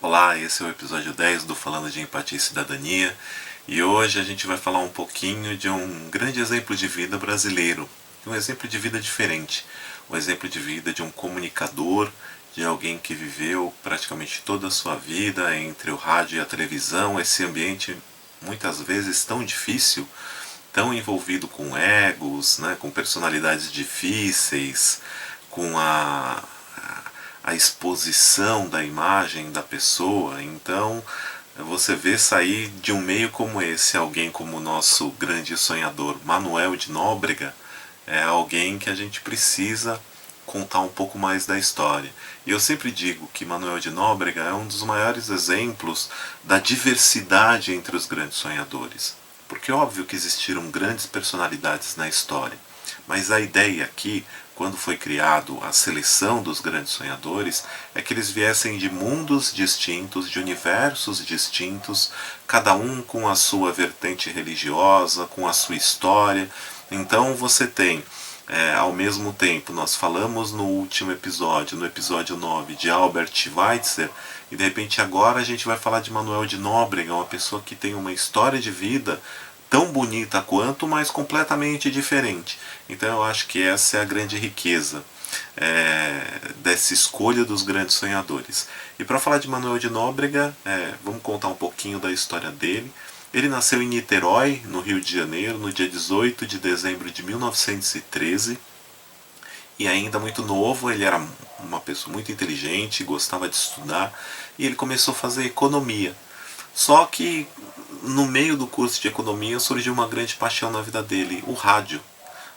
Olá, esse é o episódio 10 do Falando de Empatia e Cidadania e hoje a gente vai falar um pouquinho de um grande exemplo de vida brasileiro, um exemplo de vida diferente, um exemplo de vida de um comunicador, de alguém que viveu praticamente toda a sua vida entre o rádio e a televisão, esse ambiente muitas vezes tão difícil, tão envolvido com egos, né, com personalidades difíceis, com a exposição da imagem da pessoa. Então você vê sair de um meio como esse alguém como o nosso grande sonhador Manuel de Nóbrega, é alguém que a gente precisa contar um pouco mais da história. E eu sempre digo que Manuel de Nóbrega é um dos maiores exemplos da diversidade entre os grandes sonhadores. Porque é óbvio que existiram grandes personalidades na história, mas a ideia aqui, quando foi criado a seleção dos grandes sonhadores, é que eles viessem de mundos distintos, de universos distintos, cada um com a sua vertente religiosa, com a sua história. Então você tem, ao mesmo tempo, nós falamos no último episódio, no episódio 9, de Albert Schweitzer, e de repente agora a gente vai falar de Manuel de Nóbrega, uma pessoa que tem uma história de vida tão bonita quanto, mas completamente diferente. Então eu acho que essa é a grande riqueza dessa escolha dos grandes sonhadores. E para falar de Manuel de Nóbrega, vamos contar um pouquinho da história dele. Ele nasceu em Niterói, no Rio de Janeiro, no dia 18 de dezembro de 1913. E ainda muito novo, ele era uma pessoa muito inteligente, gostava de estudar, e ele começou a fazer economia. Só que no meio do curso de economia surgiu uma grande paixão na vida dele, o rádio.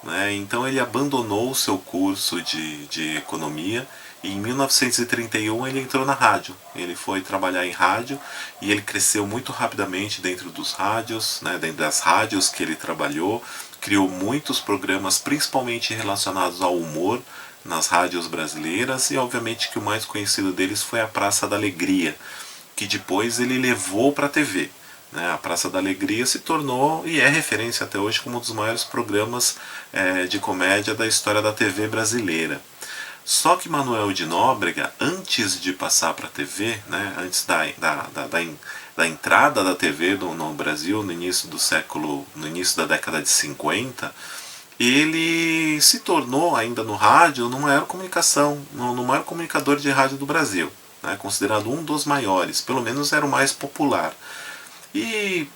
Né? Então ele abandonou o seu curso de economia e em 1931 ele entrou na rádio. Ele foi trabalhar em rádio e ele cresceu muito rapidamente dentro dos rádios, né? Dentro das rádios que ele trabalhou, criou muitos programas principalmente relacionados ao humor nas rádios brasileiras e obviamente que o mais conhecido deles foi a Praça da Alegria, que depois ele levou para a TV. A Praça da Alegria se tornou e é referência até hoje como um dos maiores programas de comédia da história da TV brasileira. Só que Manuel de Nóbrega, antes de passar para a TV, né, antes da entrada da TV no Brasil, no início no início da década de 50, ele se tornou, ainda no rádio, no maior comunicador de rádio do Brasil. Né, considerado um dos maiores, pelo menos era o mais popular. E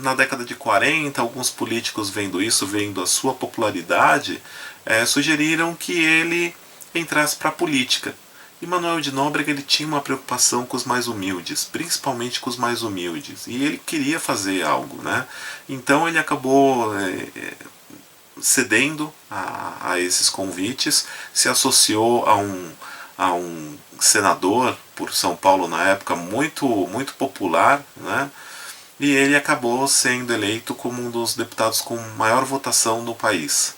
na década de 40, alguns políticos vendo isso, vendo a sua popularidade, sugeriram que ele entrasse para a política. E Manuel de Nóbrega ele tinha uma preocupação com os mais humildes, principalmente com os mais humildes. E ele queria fazer algo. Né? Então ele acabou cedendo a esses convites, se associou a um senador por São Paulo na época muito popular, né? E ele acabou sendo eleito como um dos deputados com maior votação no país.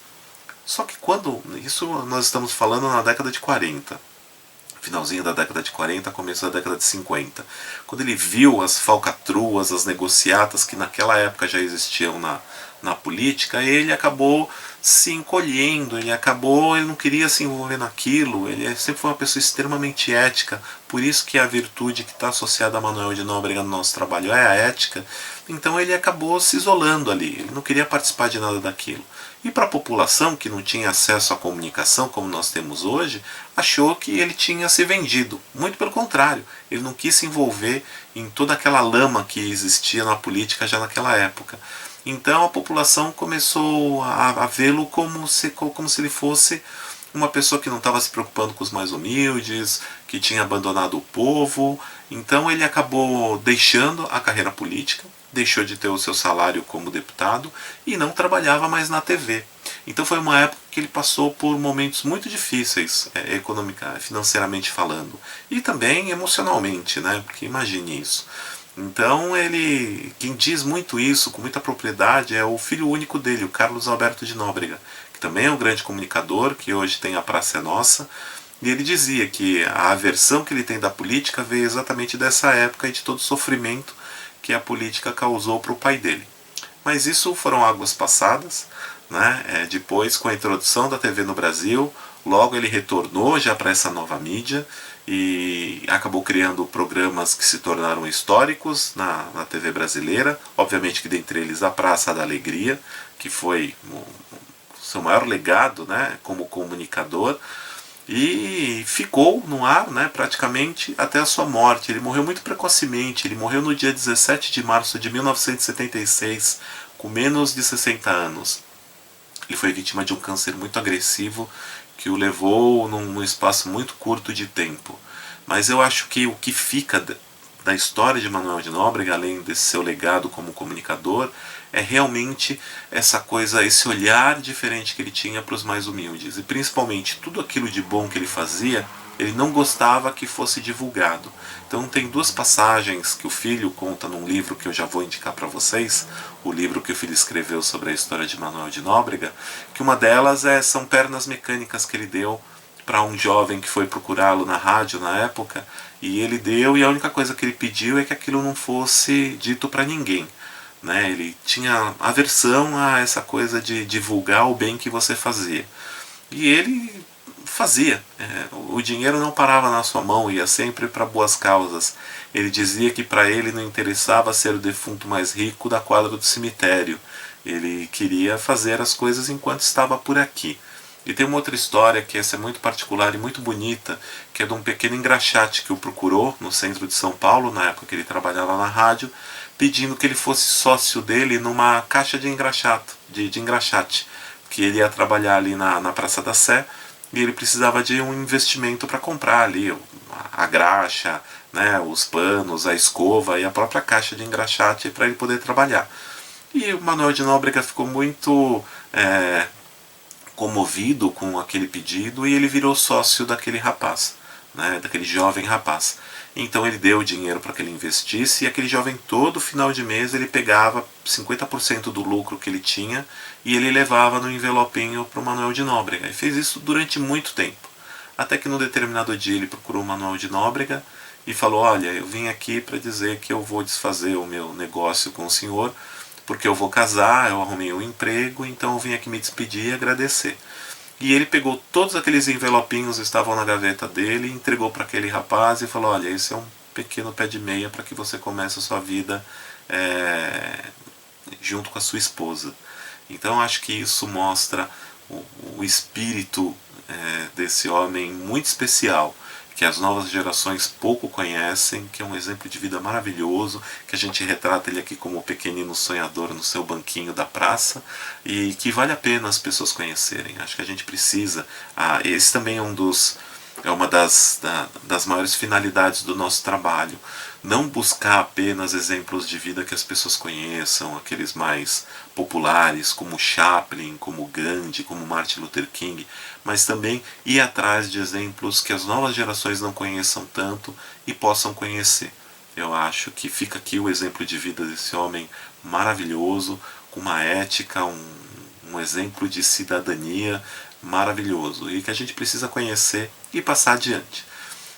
Só que isso nós estamos falando na década de 40, finalzinho da década de 40, começo da década de 50. Quando ele viu as falcatruas, as negociatas que naquela época já existiam na política, ele acabou se encolhendo, ele não queria se envolver naquilo, ele sempre foi uma pessoa extremamente ética, por isso que a virtude que está associada a Manuel de Nóbrega no nosso trabalho é a ética. Então ele acabou se isolando ali, ele não queria participar de nada daquilo. E para a população que não tinha acesso à comunicação como nós temos hoje, achou que ele tinha se vendido. Muito pelo contrário, ele não quis se envolver em toda aquela lama que existia na política já naquela época. Então a população começou a vê-lo como se ele fosse uma pessoa que não estava se preocupando com os mais humildes, que tinha abandonado o povo. Então ele acabou deixando a carreira política, deixou de ter o seu salário como deputado e não trabalhava mais na TV. Então foi uma época que ele passou por momentos muito difíceis, financeiramente falando, e também emocionalmente, né? Porque imagine isso. Então quem diz muito isso com muita propriedade é o filho único dele, o Carlos Alberto de Nóbrega, que também é um grande comunicador, que hoje tem a Praça é Nossa, e ele dizia que a aversão que ele tem da política veio exatamente dessa época e de todo o sofrimento que a política causou para o pai dele. Mas isso foram águas passadas, né? Depois, com a introdução da TV no Brasil, logo ele retornou já para essa nova mídia e acabou criando programas que se tornaram históricos na TV brasileira, obviamente que dentre eles a Praça da Alegria, que foi o seu maior legado, né, como comunicador, e ficou no ar, né, praticamente até a sua morte. Ele morreu muito precocemente, ele morreu no dia 17 de março de 1976, com menos de 60 anos. Ele foi vítima de um câncer muito agressivo que o levou num espaço muito curto de tempo. Mas eu acho que o que fica da história de Manuel de Nóbrega, além desse seu legado como comunicador, é realmente essa coisa, esse olhar diferente que ele tinha para os mais humildes. E principalmente tudo aquilo de bom que ele fazia, ele não gostava que fosse divulgado. Então tem duas passagens que o filho conta num livro que eu já vou indicar para vocês, o livro que o filho escreveu sobre a história de Manuel de Nóbrega, que uma delas são pernas mecânicas que ele deu para um jovem que foi procurá-lo na rádio na época, e ele deu, e a única coisa que ele pediu é que aquilo não fosse dito para ninguém. Né? Ele tinha aversão a essa coisa de divulgar o bem que você fazia. E ele fazia. O dinheiro não parava na sua mão, ia sempre para boas causas. Ele dizia que para ele não interessava ser o defunto mais rico da quadra do cemitério. Ele queria fazer as coisas enquanto estava por aqui. E tem uma outra história que essa é muito particular e muito bonita, que é de um pequeno engraxate que o procurou no centro de São Paulo, na época que ele trabalhava na rádio, pedindo que ele fosse sócio dele numa caixa de engraxate, que ele ia trabalhar ali na Praça da Sé, e ele precisava de um investimento para comprar ali a graxa, né, os panos, a escova e a própria caixa de engraxate para ele poder trabalhar. E o Manuel de Nóbrega ficou muito comovido com aquele pedido e ele virou sócio daquele rapaz, né, daquele jovem rapaz. Então ele deu o dinheiro para que ele investisse, e aquele jovem todo final de mês ele pegava 50% do lucro que ele tinha e ele levava no envelopinho para o Manuel de Nóbrega. E fez isso durante muito tempo. Até que num determinado dia ele procurou o Manuel de Nóbrega e falou: olha, eu vim aqui para dizer que eu vou desfazer o meu negócio com o senhor, porque eu vou casar, eu arrumei um emprego, então eu vim aqui me despedir e agradecer. E ele pegou todos aqueles envelopinhos que estavam na gaveta dele, entregou para aquele rapaz e falou: olha, esse é um pequeno pé de meia para que você comece a sua vida junto com a sua esposa. Então acho que isso mostra o espírito desse homem muito especial, que as novas gerações pouco conhecem, que é um exemplo de vida maravilhoso, que a gente retrata ele aqui como o pequenino sonhador no seu banquinho da praça, e que vale a pena as pessoas conhecerem. Acho que a gente precisa. Esse também é uma das maiores finalidades do nosso trabalho. Não buscar apenas exemplos de vida que as pessoas conheçam, aqueles mais populares, como Chaplin, como Gandhi, como Martin Luther King, mas também ir atrás de exemplos que as novas gerações não conheçam tanto e possam conhecer. Eu acho que fica aqui o exemplo de vida desse homem maravilhoso, com uma ética, um exemplo de cidadania maravilhoso, e que a gente precisa conhecer e passar adiante.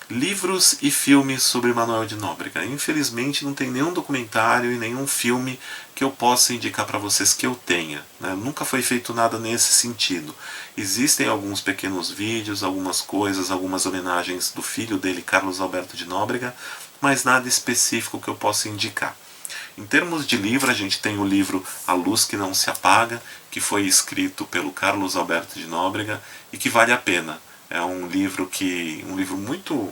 Livros e filmes sobre Manuel de Nóbrega. Infelizmente não tem nenhum documentário e nenhum filme que eu possa indicar para vocês que eu tenha. Né? Nunca foi feito nada nesse sentido. Existem alguns pequenos vídeos, algumas coisas, algumas homenagens do filho dele, Carlos Alberto de Nóbrega, mas nada específico que eu possa indicar. Em termos de livro, a gente tem o livro A Luz que Não Se Apaga, que foi escrito pelo Carlos Alberto de Nóbrega e que vale a pena. É um livro muito,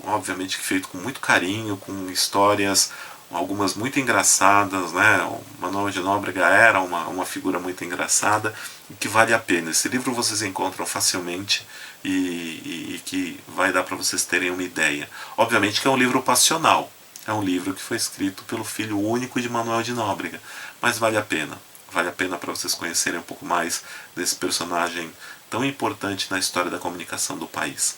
obviamente, feito com muito carinho, com histórias, algumas muito engraçadas, né? O Manuel de Nóbrega era uma figura muito engraçada e que vale a pena. Esse livro vocês encontram facilmente e que vai dar para vocês terem uma ideia. Obviamente que é um livro passional, é um livro que foi escrito pelo filho único de Manuel de Nóbrega, mas vale a pena. Vale a pena para vocês conhecerem um pouco mais desse personagem tão importante na história da comunicação do país.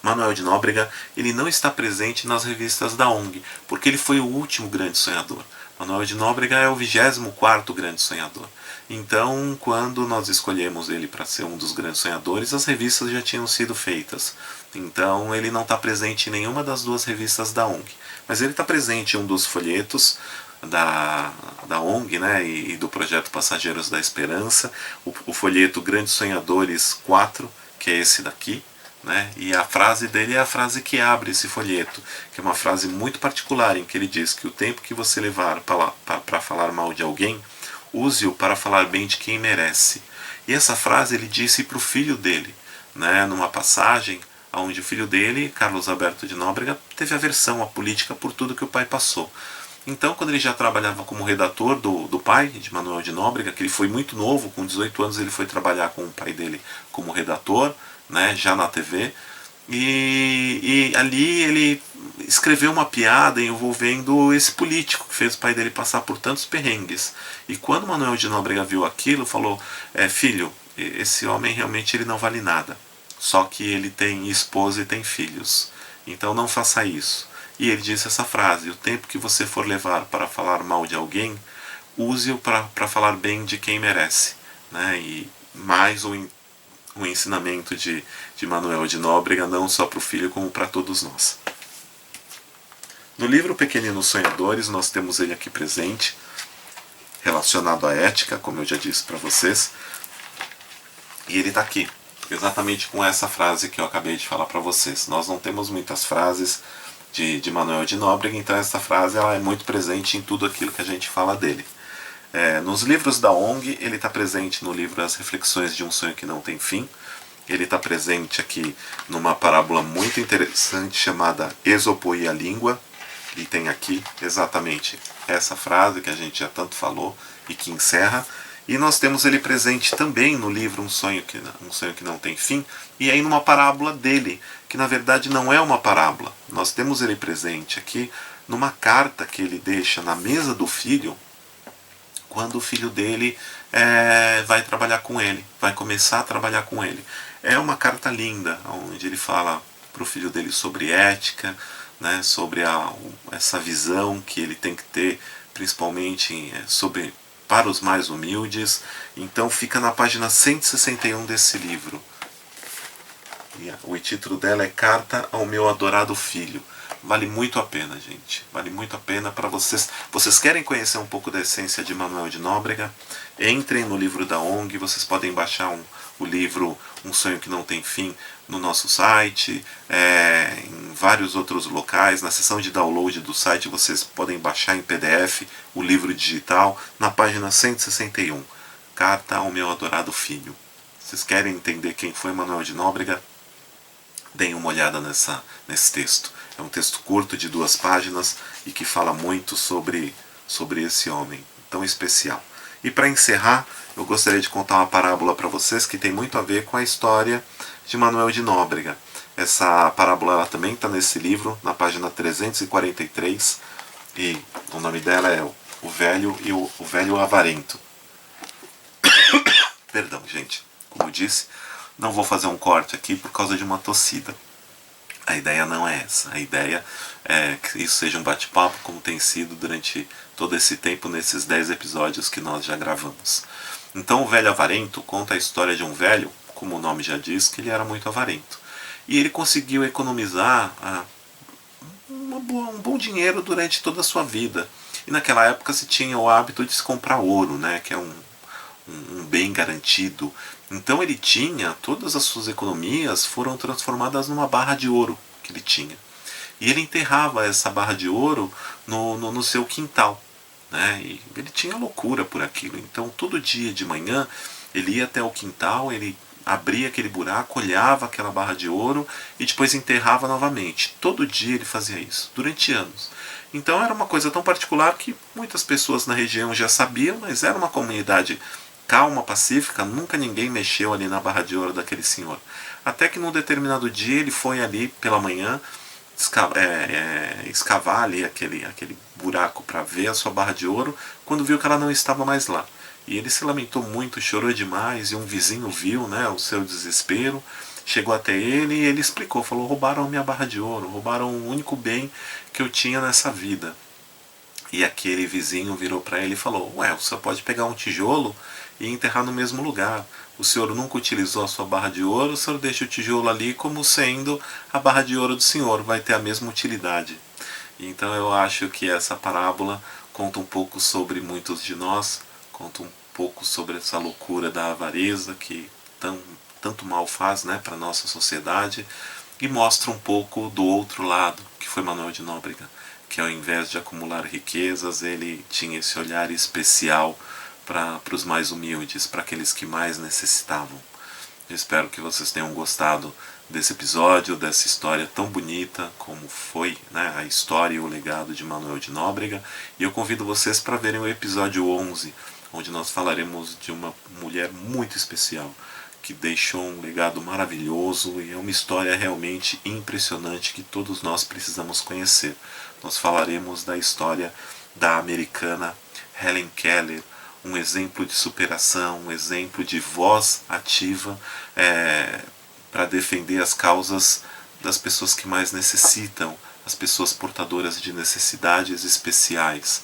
Manuel de Nóbrega, ele não está presente nas revistas da ONG, porque ele foi o último grande sonhador. Manuel de Nóbrega é o 24º grande sonhador. Então, quando nós escolhemos ele para ser um dos grandes sonhadores, as revistas já tinham sido feitas. Então, ele não está presente em nenhuma das duas revistas da ONG. Mas ele está presente em um dos folhetos da ONG, né, e do projeto Passageiros da Esperança, o folheto Grandes Sonhadores 4, que é esse daqui, né? E a frase dele é a frase que abre esse folheto, que é uma frase muito particular, em que ele diz que o tempo que você levar para falar mal de alguém, use-o para falar bem de quem merece. E essa frase ele disse para o filho dele, né? Numa passagem onde o filho dele, Carlos Alberto de Nóbrega, teve aversão à política por tudo que o pai passou. Então, quando ele já trabalhava como redator do pai, de Manuel de Nóbrega, que ele foi muito novo, com 18 anos ele foi trabalhar com o pai dele como redator, né, já na TV, e ali ele escreveu uma piada envolvendo esse político que fez o pai dele passar por tantos perrengues. E quando Manuel de Nóbrega viu aquilo, falou: filho, esse homem realmente ele não vale nada, só que ele tem esposa e tem filhos, então não faça isso. E ele disse essa frase: o tempo que você for levar para falar mal de alguém, use-o para falar bem de quem merece, né? E mais um ensinamento de Manuel de Nóbrega, não só para o filho, como para todos nós. No livro Pequeninos Sonhadores, nós temos ele aqui presente, relacionado à ética, como eu já disse para vocês, e ele está aqui, exatamente com essa frase que eu acabei de falar para vocês. Nós não temos muitas frases de Manuel de Nóbrega, então essa frase ela é muito presente em tudo aquilo que a gente fala dele. Nos livros da ONG, ele está presente no livro As Reflexões de um Sonho que Não Tem Fim. Ele está presente aqui numa parábola muito interessante chamada Esopo e a Língua, e tem aqui exatamente essa frase que a gente já tanto falou e que encerra. E nós temos ele presente também no livro Um Sonho que Não Tem Fim, e aí numa parábola dele, que na verdade não é uma parábola. Nós temos ele presente aqui numa carta que ele deixa na mesa do filho, quando o filho dele vai trabalhar com ele, vai começar a trabalhar com ele. É uma carta linda, onde ele fala para o filho dele sobre ética, né, sobre essa visão que ele tem que ter, principalmente para os mais humildes. Então fica na página 161 desse livro. E o título dela é Carta ao Meu Adorado Filho. Vale muito a pena, gente. Vale muito a pena para vocês. Vocês querem conhecer um pouco da essência de Manuel de Nóbrega? Entrem no livro da ONG. Vocês podem baixar o livro Um Sonho que Não Tem Fim no nosso site, em vários outros locais. Na seção de download do site vocês podem baixar em PDF o livro digital na página 161. Carta ao Meu Adorado Filho. Vocês querem entender quem foi Manuel de Nóbrega? Deem uma olhada nesse texto. É um texto curto de 2 páginas e que fala muito sobre esse homem tão especial. E para encerrar, eu gostaria de contar uma parábola para vocês que tem muito a ver com a história de Manuel de Nóbrega. Essa parábola ela também está nesse livro, na página 343, e o nome dela é O Velho e o Velho Avarento. Perdão, gente. Como disse, não vou fazer um corte aqui por causa de uma tossida. A ideia não é essa. A ideia é que isso seja um bate-papo, como tem sido durante todo esse tempo nesses 10 episódios que nós já gravamos. Então, o Velho Avarento conta a história de um velho, como o nome já diz, que ele era muito avarento. E ele conseguiu economizar um bom dinheiro durante toda a sua vida. E naquela época se tinha o hábito de se comprar ouro, né, que é um bem garantido. Então ele tinha, todas as suas economias foram transformadas numa barra de ouro que ele tinha. E ele enterrava essa barra de ouro no seu quintal, né? E ele tinha loucura por aquilo. Então todo dia de manhã ele ia até o quintal, ele abria aquele buraco, olhava aquela barra de ouro e depois enterrava novamente. Todo dia ele fazia isso, durante anos. Então era uma coisa tão particular que muitas pessoas na região já sabiam, mas era uma comunidade calma, pacífica, nunca ninguém mexeu ali na barra de ouro daquele senhor. Até que num determinado dia ele foi ali pela manhã escavar ali aquele buraco para ver a sua barra de ouro, quando viu que ela não estava mais lá. E ele se lamentou muito, chorou demais, e um vizinho viu, né, o seu desespero, chegou até ele e ele explicou, falou: roubaram a minha barra de ouro, roubaram o único bem que eu tinha nessa vida. E aquele vizinho virou para ele e falou: ué, o senhor pode pegar um tijolo e enterrar no mesmo lugar. O senhor nunca utilizou a sua barra de ouro, o senhor deixa o tijolo ali como sendo a barra de ouro do senhor, vai ter a mesma utilidade. Então eu acho que essa parábola conta um pouco sobre muitos de nós, conta um pouco sobre essa loucura da avareza que tanto mal faz, né, para a nossa sociedade, e mostra um pouco do outro lado, que foi Manuel de Nóbrega, que ao invés de acumular riquezas, ele tinha esse olhar especial para os mais humildes, para aqueles que mais necessitavam. Eu espero que vocês tenham gostado desse episódio, dessa história tão bonita como foi, né, a história e o legado de Manuel de Nóbrega. E eu convido vocês para verem o episódio 11, onde nós falaremos de uma mulher muito especial, que deixou um legado maravilhoso e é uma história realmente impressionante que todos nós precisamos conhecer. Nós falaremos da história da americana Helen Keller, um exemplo de superação, um exemplo de voz ativa para defender as causas das pessoas que mais necessitam, as pessoas portadoras de necessidades especiais.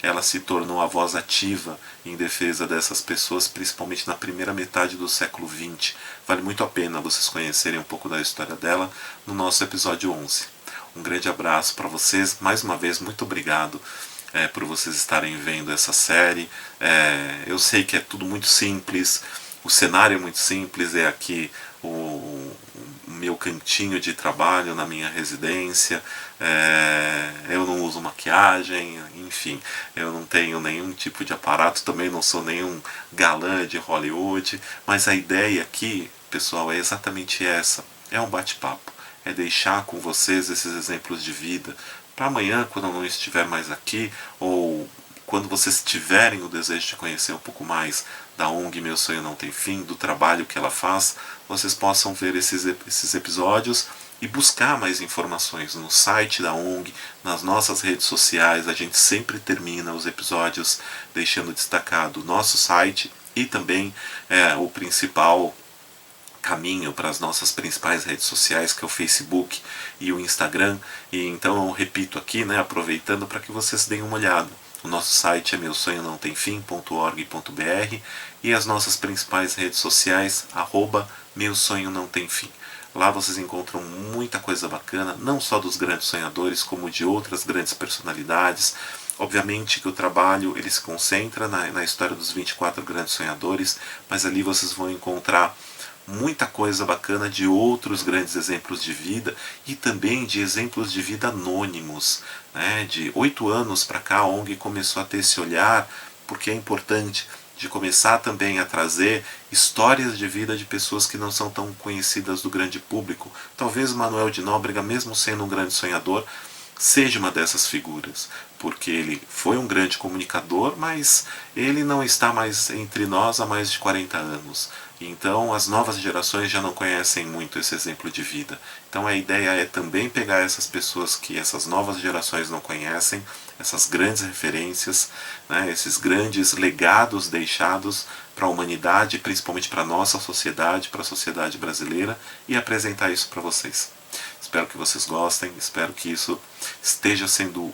Ela se tornou a voz ativa em defesa dessas pessoas, principalmente na primeira metade do século XX. Vale muito a pena vocês conhecerem um pouco da história dela no nosso episódio 11. Um grande abraço para vocês, mais uma vez, muito obrigado por vocês estarem vendo essa série. Eu sei que é tudo muito simples, o cenário é muito simples, é aqui o meu cantinho de trabalho na minha residência, eu não uso maquiagem, enfim, eu não tenho nenhum tipo de aparato, também não sou nenhum galã de Hollywood, mas a ideia aqui, pessoal, é exatamente essa, é um bate-papo, é deixar com vocês esses exemplos de vida, para amanhã, quando eu não estiver mais aqui, ou quando vocês tiverem o desejo de conhecer um pouco mais da ONG Meu Sonho Não Tem Fim, do trabalho que ela faz, vocês possam ver esses episódios e buscar mais informações no site da ONG, nas nossas redes sociais. A gente sempre termina os episódios deixando destacado o nosso site e também o principal caminho para as nossas principais redes sociais, que é o Facebook e o Instagram. E então eu repito aqui, né, aproveitando para que vocês deem uma olhada. O nosso site é meusonhonãotemfim.org.br e as nossas principais redes sociais, @meusonhonãotemfim. Lá vocês encontram muita coisa bacana, não só dos grandes sonhadores, como de outras grandes personalidades. Obviamente que o trabalho ele se concentra na história dos 24 grandes sonhadores, mas ali vocês vão encontrar muita coisa bacana de outros grandes exemplos de vida e também de exemplos de vida anônimos, né? De 8 anos para cá a ONG começou a ter esse olhar, porque é importante, de começar também a trazer histórias de vida de pessoas que não são tão conhecidas do grande público. Talvez Manuel de Nóbrega, mesmo sendo um grande sonhador, seja uma dessas figuras, porque ele foi um grande comunicador, mas ele não está mais entre nós há mais de 40 anos. Então as novas gerações já não conhecem muito esse exemplo de vida. Então a ideia é também pegar essas pessoas que essas novas gerações não conhecem, essas grandes referências, né, esses grandes legados deixados para a humanidade, principalmente para a nossa sociedade, para a sociedade brasileira, e apresentar isso para vocês. Espero que vocês gostem, espero que isso esteja sendo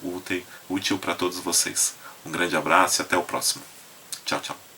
útil para todos vocês. Um grande abraço e até o próximo. Tchau, tchau.